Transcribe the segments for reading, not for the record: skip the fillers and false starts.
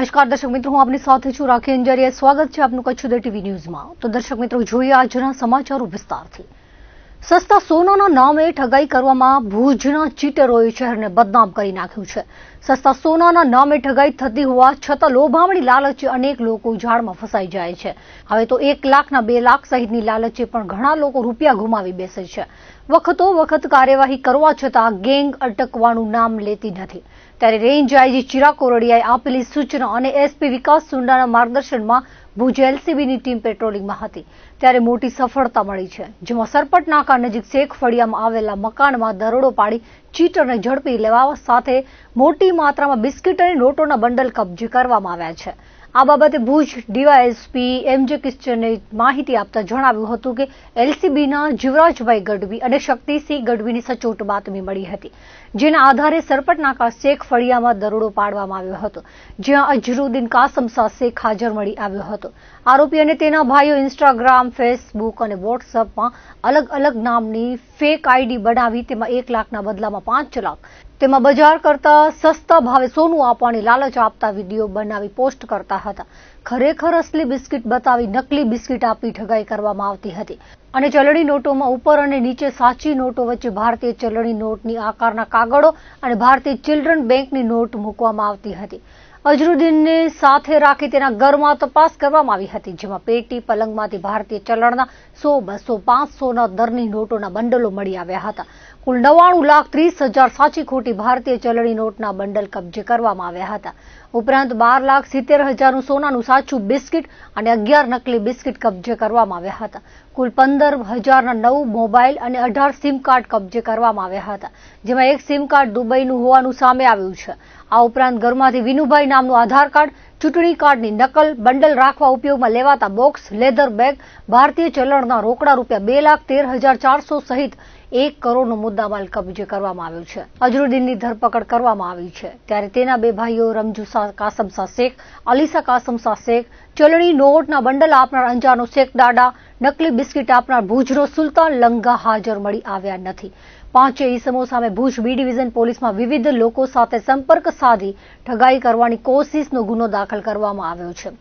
નમસ્કાર દર્શક મિત્રો, હું આપની સાથે છું રાખી અંજારિયા। સ્વાગત છે આપનું કચ્છ ઉદય ટીવી ન્યૂઝમાં। તો દર્શક મિત્રો, જોઈએ આજના સમાચારો વિસ્તારથી। સસ્તા સોનાના નામે ઠગાઈ કરવામાં ભુજના ચીટરોએ શહેરને બદનામ કરી નાખ્યું છે। સસ્તા સોનાના નામે ઠગાઈ થતી હોવા છતાં લોભામણી લાલચે અનેક લોકો જાળમાં ફસાઈ જાય છે। હવે તો 1 લાખના 2 લાખ સહિતની લાલચે પણ ઘણા લોકો રૂપિયા ગુમાવી બેસે છે। વખતો વખત કાર્યવાહી કરવા છતાં ગેંગ અટકવાનું નામ લેતી નથી। ત્યારે રેન્જ આઈજી ચિરાગ કોરડિયાએ આપેલી સૂચના અને એસપી વિકાસ સુંડાના માર્ગદર્શનમાં ભુજ એલસીબીની ટીમ પેટ્રોલિંગમાં હતી ત્યારે મોટી સફળતા મળી છે, જેમાં સરપટ નાકા નજીક શેખ ફળિયામાં આવેલા મકાનમાં દરોડો પાડી ચીટરને ઝડપી લેવા સાથે મોટી માત્રામાં બિસ્કિટ અને નોટોના બંડલ કબજે કરવામાં આવ્યા છે। આ બાબતે ભુજ ડીવાયએસપી એમજે કિશ્ચને માહિતી આપતા જણાવ્યું હતું કે એલસીબીના જીવરાજભાઈ ગઢવી અને શક્તિસિંહ ગઢવીની સચોટ બાતમી મળી હતી, જેના આધારે સરપટ નાકા શેખ ફળિયામાં દરોડો પાડવામાં આવ્યો હતો, જ્યાં અઝરુદ્દીન કાસમ શાહ શેખ હાજર મળી આવ્યો હતો। આરોપી અને તેના ભાઈઓ ઇન્સ્ટાગ્રામ, ફેસબુક અને વોટ્સએપમાં અલગ અલગ નામની ફેક આઈડી બનાવી તેમાં 1 લાખના બદલામાં 5 લાખ તેમાં બજાર કરતા સસ્તા ભાવે સોનું આપવાની લાલચ આપતા વિડીયો બનાવી પોસ્ટ કરતા હતા। ખરેખર અસલી બિસ્કિટ બતાવી નકલી બિસ્કિટ આપી ઠગાઈ કરવામાં આવતી હતી અને ચલણી નોટોમાં ઉપર અને નીચે સાચી નોટો વચ્ચે ભારતીય ચલણી નોટની આકારના કાગળો અને ભારતીય ચિલ્ડ્રન બેંકની નોટ મૂકવામાં આવતી હતી। અઝરુદ્દીનને સાથે રાખી તેના ઘરમાં તપાસ કરવામાં આવી હતી, જેમાં પેટી પલંગમાંથી ભારતીય ચલણના 100, 200, 500ના દરની નોટોના બંડલો મળી આવ્યા હતા। કુલ 99,30,000 સાચી ખોટી ભારતીય ચલણી નોટના બંડલ કબજે કરવામાં આવ્યા હતા। ઉપરાંત 12,70,000નું સોનાનું સાચું બિસ્કિટ અને 11 નકલી બિસ્કિટ કબજે કરવામાં આવ્યા હતા। કુલ 15,000ના 9 મોબાઈલ અને 18 સિમ કાર્ડ કબજે કરવામાં આવ્યા હતા, જેમાં એક સિમ કાર્ડ દુબઈનું હોવાનું સામે આવ્યું છે। આ ઉપરાંત ઘરમાંથી વિનુભાઈ નામનું આધાર કાર્ડ, ચૂંટણી કાર્ડની નકલ, બંડલ રાખવા ઉપયોગમાં લેવાતા બોક્સ, લેધર બેગ, ભારતીય ચલણના રોકડા રૂપિયા 2,13,400 સહિત 1 કરોડનો મુદ્દામાલ કબજે કરવામાં આવ્યો છે। અઝરુદ્દીનની ધરપકડ કરવામાં આવી છે, ત્યારે તેના 2 ભાઈઓ રમજુ કાસમ શાહ શેખ, અલીસા કાસમ શાહ શેખ, ચલણી નોટના બંડલ આપનાર અંજારનો શેખ દાડા, નકલી બિસ્કિટ આપનાર ભુજનો સુલતાન લંગા હાજર મળી આવ્યા નથી। 5 ઈસમો સામે ભુજ બી ડિવિઝન પોલીસમાં વિવિધ લોકો સાથે સંપર્ક સાધી ઠગાઈ કરવાની કોશિશનો ગુનો દાખલ કરવામાં આવ્યો છે।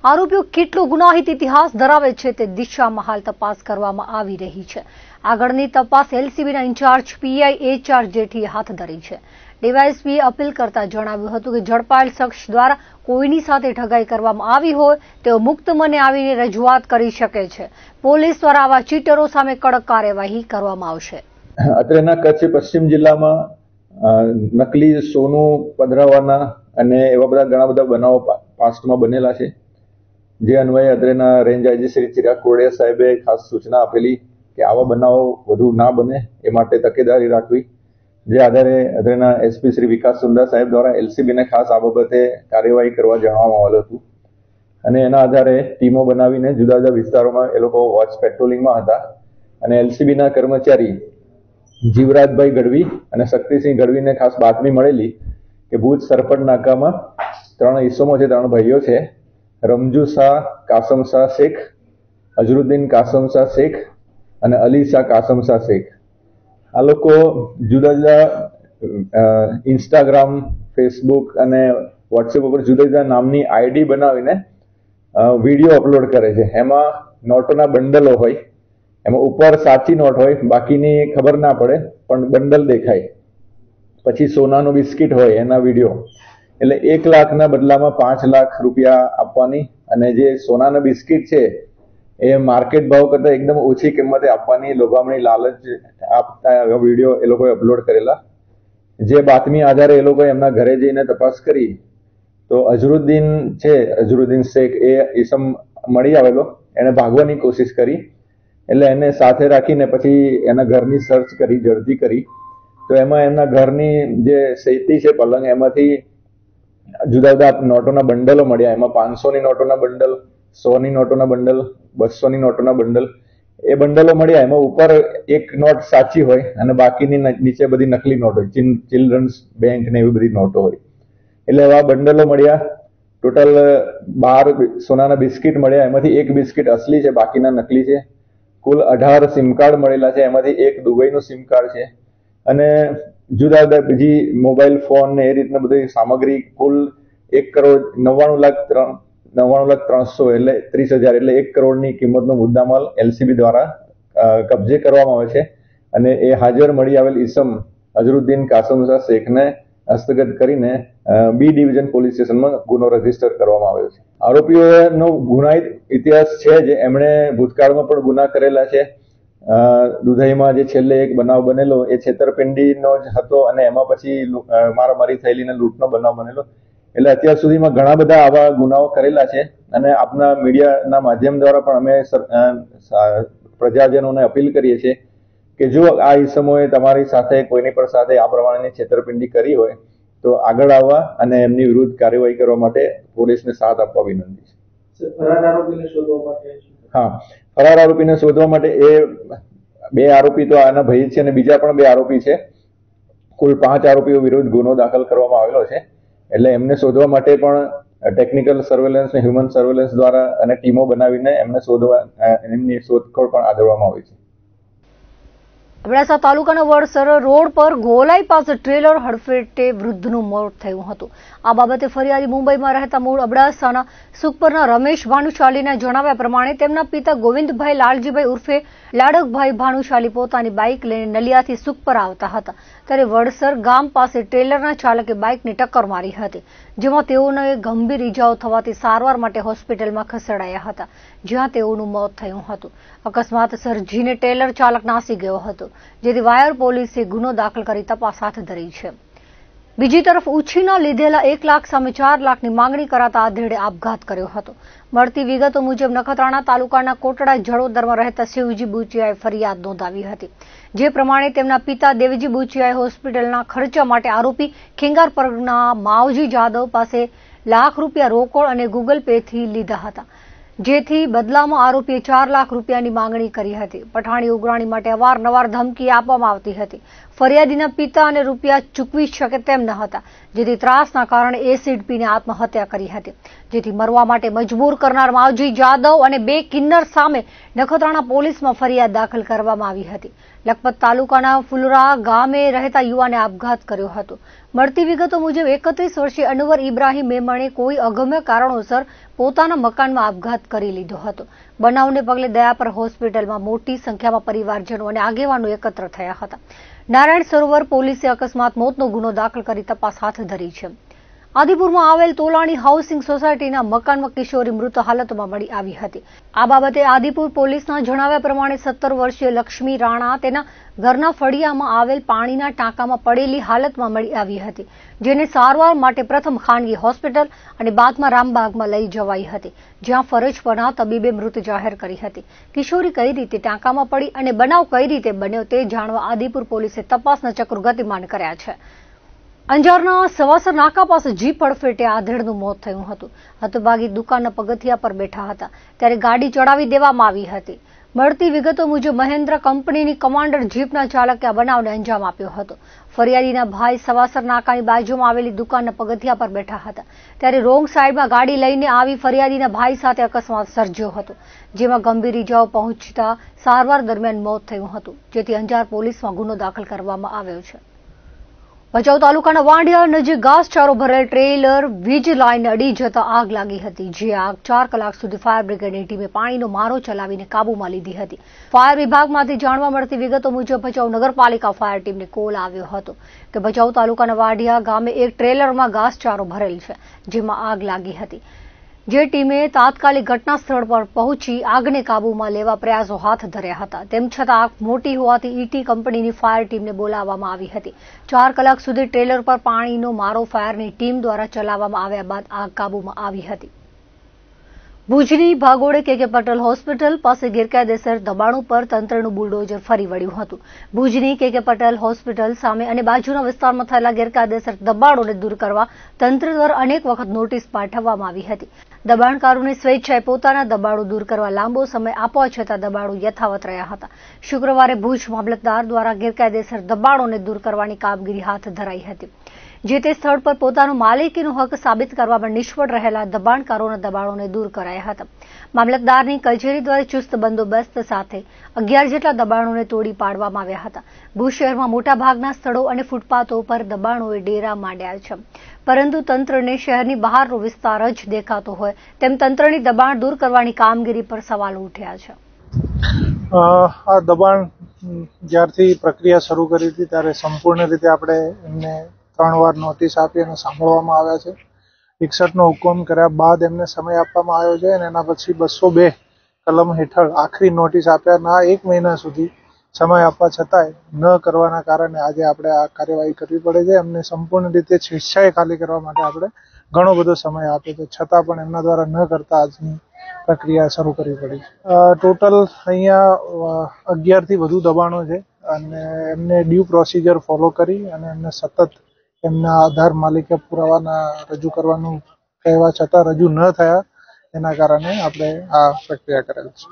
આરોપીઓ કેટલો ગુનાહિત ઇતિહાસ ધરાવે છે તે દિશામાં હાલ તપાસ કરવામાં આવી રહી છે। આગળની તપાસ એલસીબીના ઇન્ચાર્જ પીઆઈ એચઆર જેઠીએ હાથ ધરી છે। ડીવાયએસપીએ અપીલ કરતા જણાવ્યું હતું કે ઝડપાયેલ શખ્સ દ્વારા કોઈની સાથે ઠગાઈ કરવામાં આવી હોય તેઓ મુક્ત મને આવીને રજૂઆત કરી શકે છે। પોલીસ દ્વારા આવા ચીટરો સામે કડક કાર્યવાહી કરવામાં આવશે। અત્રેના કચ્છ પશ્ચિમ જિલ્લામાં નકલી સોનું પધરાવવાના અને એવા બધા ઘણા બધા બનાવો પાસ્ટમાં બનેલા છે, જે અન્વયે અત્રેના રેન્જ આઈજી શ્રી ચિરાગ કોરડિયા સાહેબે ખાસ સૂચના આપેલી કે આવા બનાવો વધુ ના બને એ માટે તકેદારી રાખવી, જે આધારે અત્રેના એસપી શ્રી વિકાસ સુંડા સાહેબ દ્વારા એલસીબીને ખાસ આ બાબતે કાર્યવાહી કરવા જણાવવામાં આવેલું હતું અને એના આધારે ટીમો બનાવીને જુદા જુદા વિસ્તારોમાં એ લોકો વોચ પેટ્રોલિંગમાં હતા અને એલસીબીના કર્મચારી જીવરાજભાઈ ગઢવી અને શક્તિસિંહ ગઢવીને ખાસ બાતમી મળેલી કે ભુજ સરપટ નાકામાં 3 ઈસમો છે, 3 ભાઈઓ છે, રમજુ શાહ કાસમ શાહ શેખ, અઝરુદ્દીન કાસમ શાહ શેખ અને અલીસા કાસમ શાહ શેખ, આ લોકો જુદા જુદા ઇન્સ્ટાગ્રામ, ફેસબુક અને વોટ્સએપ ઉપર જુદા જુદા નામની આઈડી બનાવીને વિડીયો અપલોડ કરે છે। એમાં નોટોના બંડલો હોય, એમાં ઉપર સાચી નોટ હોય, બાકીની ખબર ના પડે પણ બંડલ દેખાય, પછી સોનાનો બિસ્કિટ હોય એના વિડીયો, એટલે 1 લાખના બદલામાં 5 લાખ રૂપિયા આપવાની અને જે સોનાના બિસ્કિટ છે એ માર્કેટ ભાવ કરતા એકદમ ઓછી કિંમતે આપવાની લોભામણી લાલચ આપતા વિડીયો એ લોકોએ અપલોડ કરેલા। જે બાતમી આધારે એ લોકોએ એમના ઘરે જઈને તપાસ કરી તો અઝરુદ્દીન છે, અઝરુદ્દીન શેખ, એ ઈસમ મળી આવેલો, એને ભાગવાની કોશિશ કરી, એટલે એને સાથે રાખીને પછી એના ઘરની સર્ચ કરી, ઝડપી કરી, તો એમાં એમના ઘરની જે શેતી છે પલંગ, એમાંથી જુદા જુદા નોટોના બંડલો મળ્યા। એમાં 500ની નોટોના બંડલ, 100ની નોટોના બંડલ, 200ની નોટોના બંડલ, એ બંડલો મળ્યા। એમાં ઉપર એક નોટ સાચી હોય અને બાકીની નીચે બધી નકલી નોટ હોય, ચિલ્ડ્રન્સ બેંક ને એવી બધી નોટો હોય, એટલે એવા બંડલો મળ્યા। ટોટલ 12 સોનાના બિસ્કિટ મળ્યા, એમાંથી 1 બિસ્કિટ અસલી છે, બાકીના નકલી છે। કુલ 18 સિમ કાર્ડ મળેલા છે, એમાંથી 1 દુબઈનું સિમ કાર્ડ છે અને જુદા જુદા બીજી મોબાઈલ ફોન ને એ રીતના બધી સામગ્રી કુલ 1,99,300,000 એટલે 30,000 એટલે 1 કરોડની કિંમતનો મુદ્દામાલ એલસીબી દ્વારા કબજે કરવામાં આવે છે અને એ હાજર મળી આવેલ ઈસમ અઝરુદ્દીન કાસમશા શેખને હસ્તગત કરીને બી ડિવિઝન પોલીસ સ્ટેશનમાં ગુનો રજીસ્ટર કરવામાં આવ્યો છે. આરોપીઓનો ગુનાહિત ઇતિહાસ છે જે એમણે ભૂતકાળમાં પણ ગુના કરેલા છે. દુધઈમાં જે છેલ્લે એક બનાવ બનેલો એ છેતરપિંડીનો જ હતો અને એમાં પછી મારામારી થયેલી ને લૂંટનો બનાવ બનેલો. એટલે અત્યાર સુધીમાં ઘણા બધા આવા ગુનાઓ કરેલા છે અને આપના મીડિયાના માધ્યમ દ્વારા પણ અમે પ્રજાજનોને અપીલ કરીએ છીએ કે જો આ ઈસમોએ તમારી સાથે કોઈની પણ સાથે આ પ્રમાણેની છેતરપિંડી કરી હોય તો આગળ આવવા અને એમની વિરુદ્ધ કાર્યવાહી કરવા માટે પોલીસને સાથ આપવા વિનંતી છે. ફરાર આરોપીને શોધવા માટે એ 2 આરોપી તો આના ભાઈ છે અને બીજા પણ 2 આરોપી છે. કુલ 5 આરોપીઓ વિરુદ્ધ ગુનો દાખલ કરવામાં આવેલો છે. એટલે એમને શોધવા માટે પણ ટેકનિકલ સર્વેલન્સ અને હ્યુમન સર્વેલન્સ દ્વારા અને ટીમો બનાવીને એમને શોધવા એમની શોધખોળ પણ આદરવામાં આવી છે. અબડાસા તાલુકાના વડસર રોડ પર ગોલાઈ પાસે ટ્રેલર હડફેટે વૃદ્ધનું મોત થયું હતું. આ બાબતે ફરિયાદી મુંબઈમાં રહેતા મૂળ અબડાસાના સુખપરના રમેશ ભાનુશાલીના જણાવ્યા પ્રમાણે તેમના પિતા ગોવિંદભાઈ લાલજીભાઈ ઉર્ફે લાડકભાઈ ભાનુશાલી પોતાની બાઇક લઈને નલિયાથી સુખપર આવતા હતા ત્યારે વડસર ગામ પાસે ટ્રેલરના ચાલકે બાઇકને ટક્કર મારી હતી, જેમાં તેઓને ગંભીર ઇજાઓ થવાથી સારવાર માટે હોસ્પિટલમાં ખસેડાયા હતા, જ્યાં તેઓનું મોત થયું હતું. અકસ્માત સર્જીને ટ્રેલર ચાલક નાસી ગયો હતો, જેથી વાયર પોલીસે ગુનો દાખલ કરી તપાસ હાથ ધરી છે. બીજી તરફ ઉછીના લીધેલા 1 લાખ સામે 4 લાખની માંગણી કરાતા આધેડે આપઘાત કર્યો હતો. મળતી વિગતો મુજબ નખત્રાણા તાલુકાના કોટડા જડોદરમાં રહેતા શિવજી બુચિયાએ ફરિયાદ નોંધાવી હતી, જે પ્રમાણે તેમના પિતા દેવજી બુચિયાએ હોસ્પિટલના ખર્ચા માટે આરોપી ખેંગારપરના માવજી જાદવ પાસે લાખ રૂપિયા રોકડ અને ગૂગલ પેથી લીધા હતા, જેથી બદલામાં આરોપીએ 4 લાખ રૂપિયાની માંગણી કરી હતી. પઠાણી ઉઘરાણી માટે અવારનવાર ધમકી આપવામાં આવતી હતી. ફરિયાદીના પિતા અને રૂપિયા ચૂકવી શકે તેમ ન હતા, જેથી ત્રાસના કારણે એસિડ પીને આત્મહત્યા કરી હતી, જેથી મરવા માટે મજબૂર કરનાર માવજી જાદવ અને 2 કિન્નર સામે નખત્રાણા પોલીસમાં ફરિયાદ દાખલ કરવામાં આવી હતી. લખપત તાલુકાના ફુલરા ગામે રહેતા યુવાને આપઘાત કર્યો હતો. મળતી વિગતો મુજબ 31 વર્ષીય અનવર ઇબ્રાહીમ મેમણે કોઈ અગમ્ય કારણોસર પોતાના મકાનમાં આપઘાત કરી લીધો હતો. બનાવને પગલે દયાપર હોસ્પિટલમાં મોટી સંખ્યામાં પરિવારજનો અને આગેવાનો એકત્ર થયા હતા. નારાયણ સરોવર પોલીસે અકસ્માત મોતનો ગુનો દાખલ કરી તપાસ હાથ ધરી છે. આદિપુરમાં આવેલ તોલાણી હાઉસિંગ સોસાયટીના મકાનમાં કિશોરી મૃત હાલતમાં મળી આવી હતી. આ બાબતે આદિપુર પોલીસના જણાવ્યા પ્રમાણે 17 વર્ષીય લક્ષ્મી રાણા તેના ઘરના ફળિયામાં આવેલ પાણીના ટાંકામાં પડેલી હાલતમાં મળી આવી હતી, જેને સારવાર માટે પ્રથમ ખાનગી હોસ્પિટલ અને બાદમાં રામબાગમાં લઈ જવાઈ હતી, જ્યાં ફરજ પરના તબીબે મૃત જાહેર કરી હતી. કિશોરી કઈ રીતે ટાંકામાં પડી અને બનાવ કઈ રીતે બન્યો તે જાણવા આદિપુર પોલીસે તપાસના ચક્રો ગતિમાન કર્યા છે. અંજારના સવાસર નાકા પાસે જીપ હડફેટે આધેડનું મોત થયું હતું. હતભાગી દુકાનના પગથિયા પર બેઠા હતા ત્યારે ગાડી ચડાવી દેવામાં આવી હતી. મળતી વિગતો મુજબ મહેન્દ્ર કંપનીની કમાન્ડર જીપના ચાલકે આ બનાવને અંજામ આપ્યો હતો. ફરિયાદીના ભાઈ સવાસર નાકાની બાજુમાં આવેલી દુકાનના પગથિયા પર બેઠા હતા ત્યારે રોંગ સાઈડમાં ગાડી લઈને આવી ફરિયાદીના ભાઈ સાથે અકસ્માત સર્જ્યો હતો, જેમાં ગંભીર ઇજાઓ પહોંચતા સારવાર દરમિયાન મોત થયું હતું, જેથી અંજાર પોલીસમાં ગુનો દાખલ કરવામાં આવ્યો છે. ભચાઉ તાલુકાના વાંડિયા નજીક ઘાસચારો ભરેલ ટ્રેલર વીજ લાઇનને અડી જતા આગ લાગી હતી, જે આગ 4 કલાક સુધી ફાયર બ્રિગેડની ટીમે પાણીનો મારો ચલાવીને કાબૂમાં લીધી હતી. ફાયર વિભાગમાંથી જાણવા મળતી વિગતો મુજબ ભચાઉ નગરપાલિકા ફાયર ટીમને કોલ આવ્યો હતો કે ભચાઉ તાલુકાના વાંડિયા ગામે એક ટ્રેલરમાં ઘાસચારો ભરેલ છે, જેમાં આગ લાગી હતી, જે ટીમે તાત્કાલિક ઘટના સ્થળ પર પહોંચી આગને કાબૂમાં લેવા પ્રયાસો હાથ ધર્યા હતા. તેમ છતાં આગ મોટી હોવાથી ઈટી કંપનીની ફાયર ટીમને બોલાવવામાં આવી હતી. 4 કલાક સુધી ટ્રેલર પર પાણીનો મારો ફાયરની ટીમ દ્વારા ચલાવવામાં આવ્યા બાદ આગ કાબૂમાં આવી હતી. ભુજની ભાગોળે કે પટેલ હોસ્પિટલ પાસે ગેરકાયદેસર દબાણો પર તંત્રનું બુલડોઝર ફરી વળ્યું હતું. ભુજની કે પટેલ હોસ્પિટલ સામે અને બાજુના વિસ્તારમાં થયેલા ગેરકાયદેસર દબાણોને દૂર કરવા તંત્ર દ્વારા અનેક વખત નોટિસ પાઠવવામાં આવી હતી. દબાણકારોને સ્વેચ્છાએ પોતાના દબાણો દૂર કરવા લાંબો સમય આપવા છતાં દબાણો યથાવત રહ્યા હતા. શુક્રવારે ભુજ મામલતદાર દ્વારા ગેરકાયદેસર દબાણોને દૂર કરવાની કામગીરી હાથ ધરાઈ હતી, જે તે સ્થળ પર પોતાનો માલિકીનો હક સાબિત કરવામાં નિષ્ફળ રહેલા દબાણકારોના દબાણોને દૂર કરાયા હતા. મામલતદારની કચેરી દ્વારા ચુસ્ત બંદોબસ્ત સાથે 11 જેટલા દબાણોને તોડી પાડવામાં આવ્યા હતા. ભુજ શહેરમાં મોટાભાગના સ્થળો અને ફૂટપાથો પર દબાણોએ ડેરા માંડ્યા છે, પરંતુ તંત્રને શહેરની બહારનો વિસ્તાર જ દેખાતો હોય તેમ તંત્રની દબાણ દૂર કરવાની કામગીરી પર સવાલો ઉઠ્યા છે. આ દબાણ જ્યારથી પ્રક્રિયા શરૂ કરી હતી ત્યારે સંપૂર્ણ રીતે આપણે એમને 3 વાર નોટિસ આપી અને સાંભળવામાં આવ્યા છે. 61નો હુકમ કર્યા બાદ એમને સમય આપવામાં આવ્યો છે અને એના પછી 202 કલમ હેઠળ આખરી નોટિસ આપ્યાના 1 મહિના સુધી સમય આપવા છતાંય ન કરવાના કારણે આજે આપણે આ કાર્યવાહી કરવી પડે છે. એમને સંપૂર્ણ રીતે સ્વેચ્છાએ ખાલી કરવા માટે આપણે ઘણો બધો સમય આપ્યો છે, છતાં પણ એમના દ્વારા ન કરતા આજની પ્રક્રિયા શરૂ કરવી પડી છે. ટોટલ અહીંયા 11 થી વધુ દબાણો છે અને એમને ડ્યુ પ્રોસિજર ફોલો કરી અને એમને સતત એમના આધાર માલિકી પુરાવાના રજૂ કરવાનું કહેવા છતાં રજૂ ન થયા, એના કારણે આપણે આ પ્રક્રિયા કરેલ છે.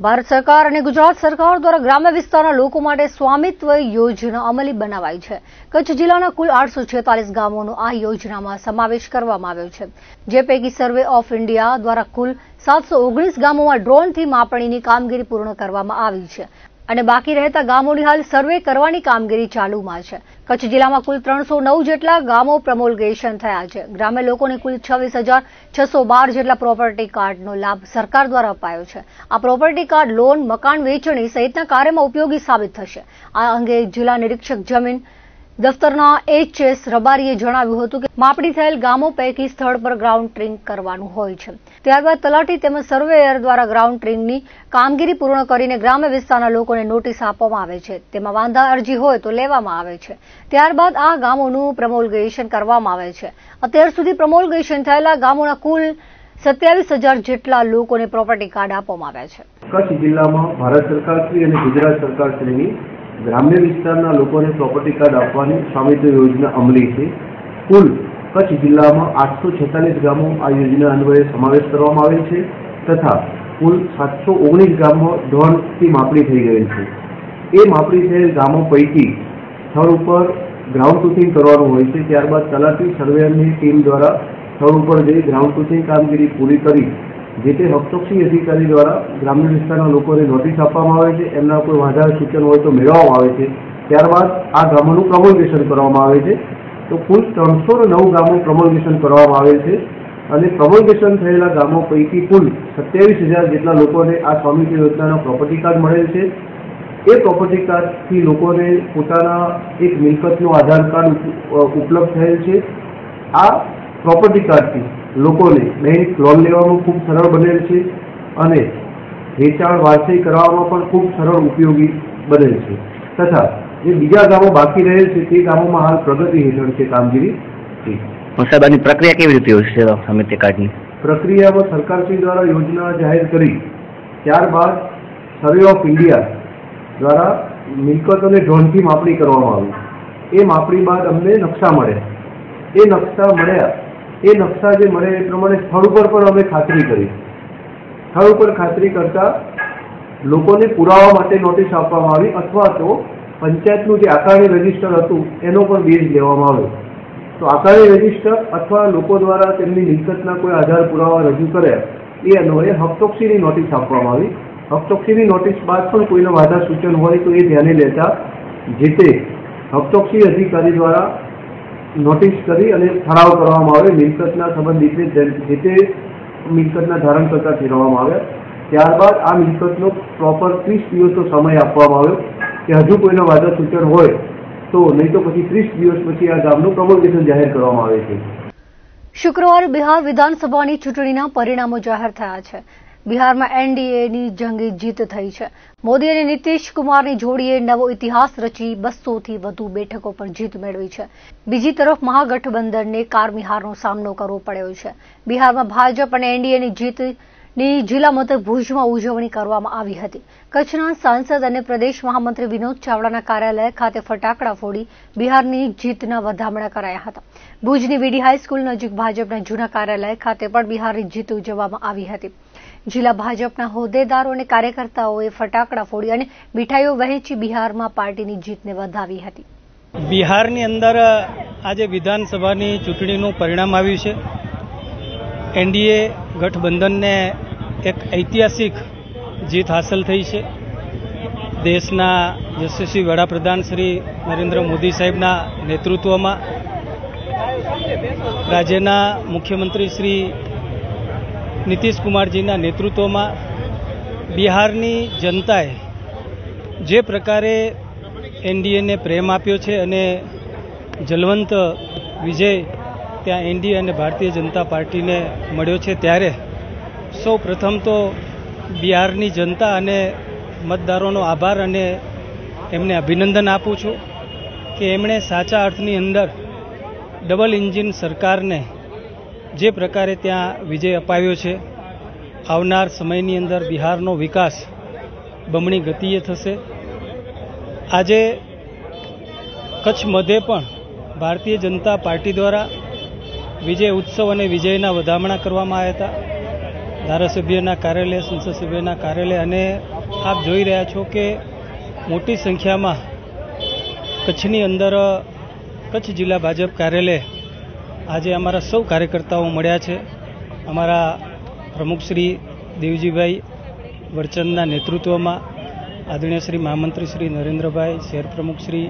ભારત સરકાર અને ગુજરાત સરકાર દ્વારા ગ્રામ્ય વિસ્તારના લોકો માટે સ્વામિત્વ યોજના અમલી બનાવાઈ છે. કચ્છ જિલ્લાના કુલ 846 ગામોનો આ યોજનામાં સમાવેશ કરવામાં આવ્યો છે, જે પૈકી સર્વે ઓફ ઇન્ડિયા દ્વારા કુલ 719 ગામોમાં ડ્રોનથી માપણીની કામગીરી પૂર્ણ કરવામાં આવી છે અને બાકી રહેતા ગામોની હાલ સર્વે કરવાની કામગીરી ચાલુમાં છે. કચ્છ જિલ્લામાં કુલ 309 જેટલા ગામો પ્રમોલ્ગેશન થયા છે. ગ્રામ્ય લોકોને કુલ 26,612 જેટલા પ્રોપર્ટી કાર્ડનો લાભ સરકાર દ્વારા અપાયો છે. આ પ્રોપર્ટી કાર્ડ લોન, મકાન વેચણી સહિતના કાર્યમાં ઉપયોગી સાબિત થશે. આ અંગે જિલ્લા નિરીક્ષક જમીન દફતરના HS રબારીએ જણાવ્યું હતું કે માપણી થયેલ ગામો પૈકી સ્થળ પર ગ્રાઉન્ડ ટ્રીંગ કરવાનું હોય છે. ત્યારબાદ તલાટી તેમજ સર્વેયર દ્વારા ગ્રાઉન્ડ ટ્રીંગની કામગીરી પૂર્ણ કરીને ગ્રામ્ય વિસ્તારના લોકોને નોટિસ આપવામાં આવે છે. તેમાં વાંધા અરજી હોય તો લેવામાં આવે છે. ત્યારબાદ આ ગામોનું પ્રમોલ્ગેશન કરવામાં આવે છે. અત્યાર સુધી પ્રમોલ્ગેશન થયેલા ગામોના કુલ 27,000 જેટલા લોકોને પ્રોપર્ટી કાર્ડ આપવામાં આવ્યા છે. કચ્છ જિલ્લામાં ભારત સરકારશ્રી અને ગુજરાત સરકારશ્રીની ગ્રામ્ય વિસ્તારના લોકોને પ્રોપર્ટી કાર્ડ આપવાની સ્વામિત્વ યોજના અમલી છે. કુલ કચ્છ જિલ્લામાં 846 ગામો આ યોજના અન્વયે સમાવેશ કરવામાં આવેલ છે તથા કુલ 719 ગામમાં ડ્રોનથી માપણી થઈ ગયેલ છે. એ માપણી થયેલ ગામો પૈકી સ્થળ ઉપર ગ્રાઉન્ડ ટ્રુથિંગ કરવાનું હોય છે. ત્યારબાદ તલાટી સર્વેયરની ટીમ દ્વારા સ્થળ ઉપર જઈ ગ્રાઉન્ડ ટ્રુથિંગ કામગીરી પૂરી કરી જે તે હકચોકસી અધિકારી દ્વારા ગ્રામ્ય વિસ્તારના લોકોને નોટિસ આપવામાં આવે છે. એમના કોઈ વાંધા સૂચન હોય તો મેળવવામાં આવે છે. ત્યારબાદ આ ગામોનું પ્રમોલ્ગેશન કરવામાં આવે છે. તો કુલ 309 ગામો પ્રમોલ્ગેશન કરવામાં આવે છે અને પ્રમોલ્ગેશન થયેલા ગામો પૈકી કુલ 27,000 જેટલા લોકોને આ સ્વામિત્વ યોજનાના પ્રોપર્ટી કાર્ડ મળેલ છે. એ પ્રોપર્ટી કાર્ડથી લોકોને પોતાના એક મિલકતનો આધાર કાર્ડ ઉપલબ્ધ થયેલ છે. આ પ્રોપર્ટી કાર્ડથી લોકોને બેંક લોન લેવામાં ખૂબ સરળ બનેલ છે અને વેચાણ વારસાઈ કરવામાં પણ ખૂબ સરળ ઉપયોગી બનેલ છે તથા જે બીજા ગામો બાકી રહેલ છે તે ગામોમાં હાલ પ્રગતિ હેઠળ છે કામગીરી. સાહેબ, આની પ્રક્રિયા કેવી રીતે હોય છે સ્વામિત્વ કાર્ડની? પ્રક્રિયામાં સરકારશ્રી દ્વારા યોજના જાહેર કરી ત્યારબાદ સર્વે ઓફ ઇન્ડિયા દ્વારા મિલકતોને ડ્રોનથી માપણી કરવામાં આવી. એ માપણી બાદ અમને નકશા મળ્યા. એ નકશા જે મળે એ પ્રમાણે સ્થળ ઉપર પણ અમે ખાતરી કરી. સ્થળ ઉપર ખાતરી કરતા લોકોને પુરાવા માટે નોટિસ આપવામાં આવી અથવા તો પંચાયતનું જે આકારણી રજીસ્ટર હતું એનો પણ બેઝ લેવામાં આવ્યો. તો આકારણી રજીસ્ટર અથવા લોકો દ્વારા તેમની મિલકતના કોઈ આધાર પુરાવા રજૂ કર્યા એ અન્વયે હકચોકસીની નોટિસ આપવામાં આવી. હકચોકસીની નોટિસ બાદ પણ કોઈને વાંધા સૂચન હોય તો એ ધ્યાને લેતા જે તે હકચોકસી અધિકારી દ્વારા નોટિસ કરી અને ઠરાવ કરવામાં આવે. મિલકતના સંબંધિત જે તે મિલકતના ધારણકર્તા ઠેરવવામાં આવ્યા. ત્યારબાદ આ મિલકતનો પ્રોપર 30 દિવસનો સમય આપવામાં આવ્યો કે હજુ કોઈના વાંધા સૂચન હોય તો નહીં તો પછી 30 દિવસ પછી આ ગામનું પ્રમોલ્ગેશન જાહેર કરવામાં આવે છે. શુક્રવારે બિહાર વિધાનસભાની ચૂંટણીના પરિણામો જાહેર થયા છે. બિહારમાં એનડીએની જંગી જીત થઈ છે. મોદી અને નીતિશ કુમારની જોડીએ નવો ઇતિહાસ રચી 200થી વધુ બેઠકો પર જીત મેળવી છે. બીજી તરફ મહાગઠબંધનને કારમિહારનો સામનો કરવો પડ્યો છે. બિહારમાં ભાજપ અને એનડીએની જીતની જિલ્લા મથક ભુજમાં ઉજવણી કરવામાં આવી હતી. કચ્છના સાંસદ અને પ્રદેશ મહામંત્રી વિનોદ ચાવડાના કાર્યાલય ખાતે ફટાકડા ફોડી બિહારની જીતના વધામણા કરાયા હતા. ભુજની વીડી હાઈસ્કૂલ નજીક ભાજપના જૂના કાર્યાલય ખાતે પણ બિહારની જીત ઉજવવામાં આવી હતી. જિલ્લા ભાજપના હોદ્દેદારો અને કાર્યકર્તાઓએ ફટાકડા ફોડી અને મીઠાઈઓ વહેંચી બિહારમાં પાર્ટીની જીતને વધાવી હતી. બિહારની અંદર આજે વિધાનસભાની ચૂંટણીનું પરિણામ આવ્યું છે. એનડીએ ગઠબંધનને એક ઐતિહાસિક જીત હાંસલ થઈ છે. દેશના યશસ્વી વડાપ્રધાન શ્રી નરેન્દ્ર મોદી સાહેબના નેતૃત્વમાં, રાજ્યના મુખ્યમંત્રી શ્રી નીતિશ કુમારજીના નેતૃત્વમાં બિહારની જનતાએ જે પ્રકારે એનડીએને પ્રેમ આપ્યો છે અને જલવંત વિજય ત્યાં એનડીએ અને ભારતીય જનતા પાર્ટીને મળ્યો છે, ત્યારે સૌ પ્રથમ તો બિહારની જનતા અને મતદારોનો આભાર અને એમને અભિનંદન આપું છું કે એમણે સાચા અર્થની અંદર ડબલ એન્જિન સરકારને જે પ્રકારે ત્યાં વિજય અપાવ્યો છે. આવનાર સમયની અંદર બિહારનો વિકાસ બમણી ગતિએ થશે. આજે કચ્છ મધ્યે પણ ભારતીય જનતા પાર્ટી દ્વારા વિજય ઉત્સવ અને વિજયના વધામણા કરવામાં આવ્યા હતા. ધારાસભ્યના કાર્યાલય, સંસદ સભ્યના કાર્યાલય, અને આપ જોઈ રહ્યા છો કે મોટી સંખ્યામાં કચ્છની અંદર કચ્છ જિલ્લા ભાજપ કાર્યાલય આજે અમારા સૌ કાર્યકર્તાઓ મળ્યા છે. અમારા પ્રમુખ શ્રી દેવજીભાઈ વરચંદના નેતૃત્વમાં, આદરણીય શ્રી મહામંત્રી શ્રી નરેન્દ્રભાઈ, શહેર પ્રમુખ શ્રી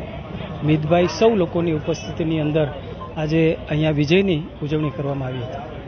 મિતભાઈ, સૌ લોકોની ઉપસ્થિતિની અંદર આજે અહીંયા વિજયની ઉજવણી કરવામાં આવી હતી.